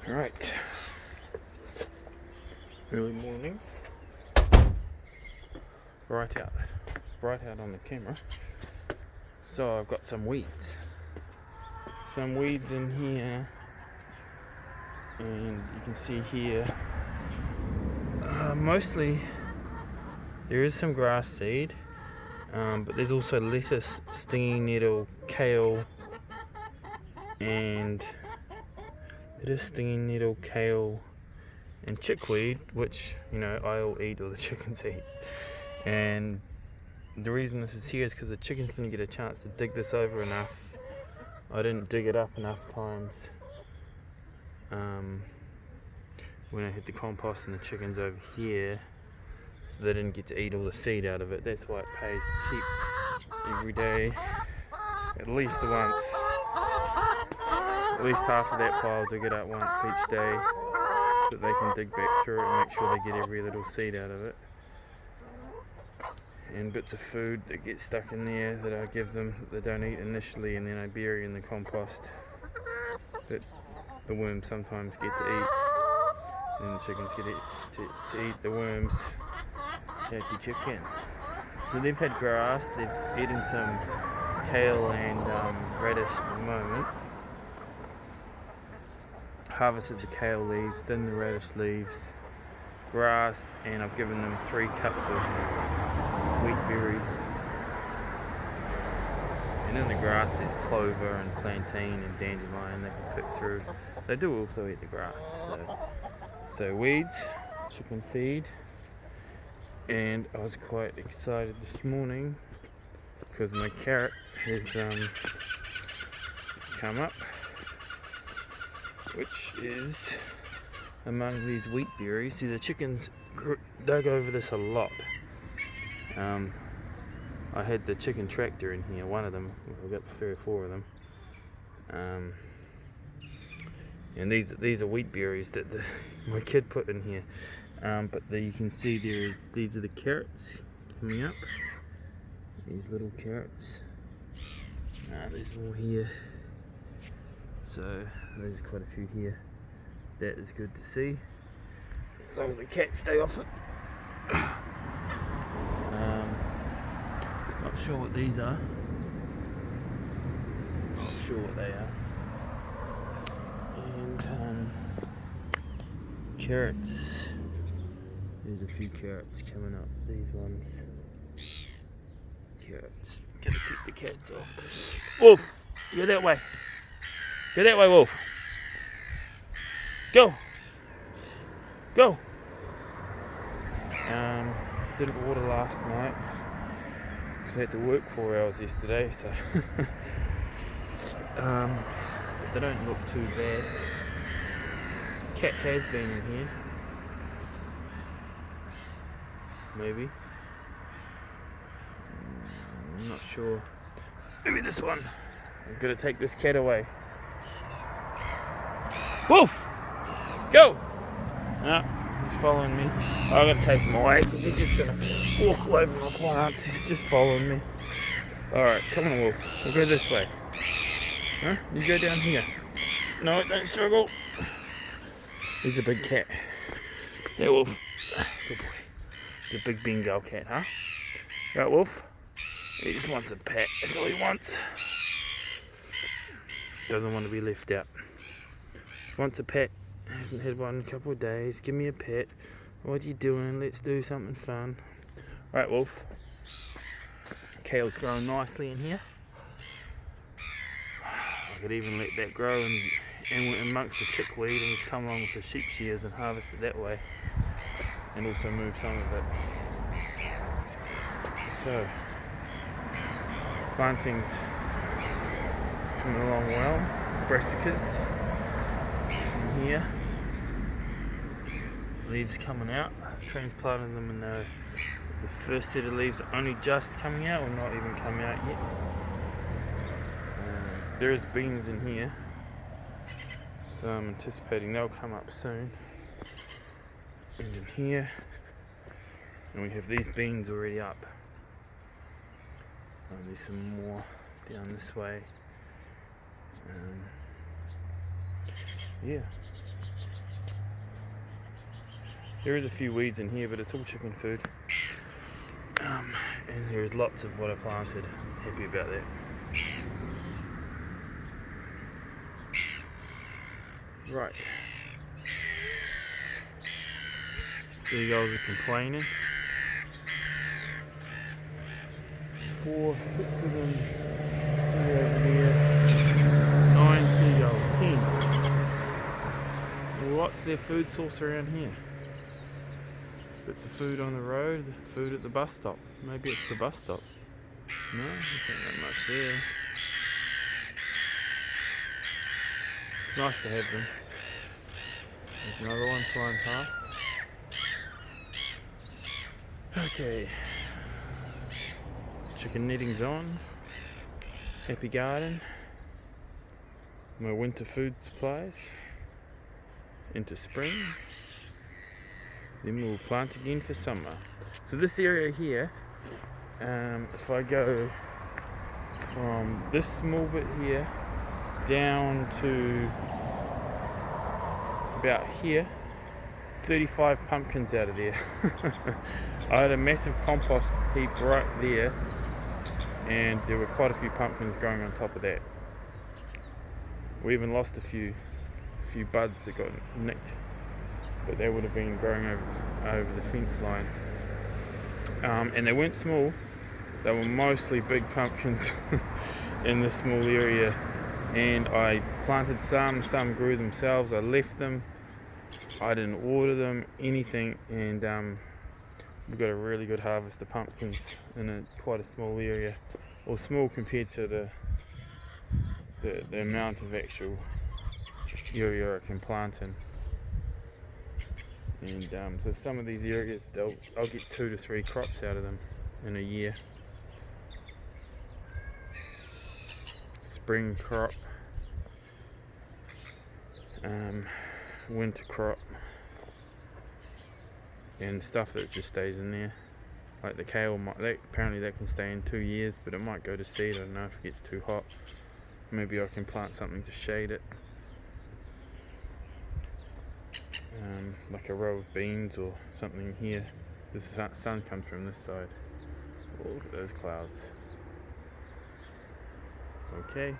Alright, early morning, bright out. It's bright out on the camera. So I've got some weeds in here, and you can see here, mostly there is some grass seed, but there's also lettuce, stinging nettle, kale, and chickweed, which I'll eat or the chickens eat. And the reason this is here is because the chickens didn't get a chance to dig this over enough. I didn't dig it up enough times when I hit the compost and the chickens over here, so they didn't get to eat all the seed out of it. That's why it pays to keep every day at least once. At least half of that pile, dig it up once each day so that they can dig back through it and make sure they get every little seed out of it. And bits of food that get stuck in there that I give them that they don't eat initially, and then I bury in the compost that the worms sometimes get to eat. And the chickens get to eat the worms. Happy chickens. So they've had grass, they've eaten some kale and radish at the moment. Harvested the kale leaves, then the radish leaves, grass, and I've given them 3 cups of wheat berries. And in the grass there's clover and plantain and dandelion they can pick through. They do also eat the grass. So weeds, chicken feed, and I was quite excited this morning because my carrot has come up, which is among these wheat berries. See, the chickens dug over this a lot. I had the chicken tractor in here, one of them. I've got 3 or 4 of them. And these are wheat berries that my kid put in here. But you can see these are the carrots coming up. These little carrots. There's more here. So there's quite a few here. That is good to see, as long as the cats stay off it. Not sure what these are. Not sure what they are. And carrots. There's a few carrots coming up. These ones. Carrots. Gotta keep the cats off. Wolf, go that way. Go that way, Wolf. Go. Go. Didn't water last night because I had to work 4 hours yesterday, so but they don't look too bad. Cat has been in here. Maybe. I'm not sure. Maybe this one. I'm gonna take this cat away. Wolf! Go! No, he's following me. I gotta take him away because he's just gonna walk all over my plants. He's just following me. Alright, come on, Wolf. We'll go this way. Huh? You go down here. No, don't struggle. He's a big cat. Yeah, Wolf. Good boy. He's a big Bengal cat, huh? Right, Wolf? He just wants a pet. That's all he wants. Doesn't want to be left out. Wants a pet. Hasn't had one in a couple of days. Give me a pet. What are you doing? Let's do something fun. Right, Wolf. Kale's growing nicely in here. I could even let that grow and amongst the chickweed, and just come along with the sheep shears and harvest it that way, and also move some of it. So planting's coming along well. Brassicas in here. Leaves coming out. Transplanted them in the first set of leaves are only just coming out, or not even come out yet. There is beans in here, so I'm anticipating they'll come up soon. And in here, and we have these beans already up. There's some more down this way. Yeah, There is a few weeds in here, but it's all chicken food. And there's lots of what I planted. Happy about that. Right. Seagulls are complaining. 4, 6 of them. 3 over there. 9 seagulls. 10. What's their food source around here? Bits of food on the road, food at the bus stop. Maybe it's the bus stop. No, I don't think that much there. It's nice to have them. There's another one flying past. Okay. Chicken netting's on. Happy garden. My winter food supplies. Into spring. Then we'll plant again for summer. So this area here, if I go from this small bit here down to about here, 35 pumpkins out of there. I had a massive compost heap right there, and there were quite a few pumpkins growing on top of that. We even lost a few buds that got nicked, but they would have been growing over the fence line. And they weren't small, they were mostly big pumpkins in this small area. And I planted some grew themselves. I left them, I didn't water them, anything, and we got a really good harvest of pumpkins in quite a small area, or small compared to the amount of actual area I can plant in. And so some of these areas, I'll get 2 to 3 crops out of them in a year. Spring crop, winter crop, and stuff that just stays in there. Like the kale, apparently that can stay in 2 years, but it might go to seed. I don't know if it gets too hot. Maybe I can plant something to shade it. Like a row of beans or something here. The sun comes from this side. Oh, look at those clouds. Okay.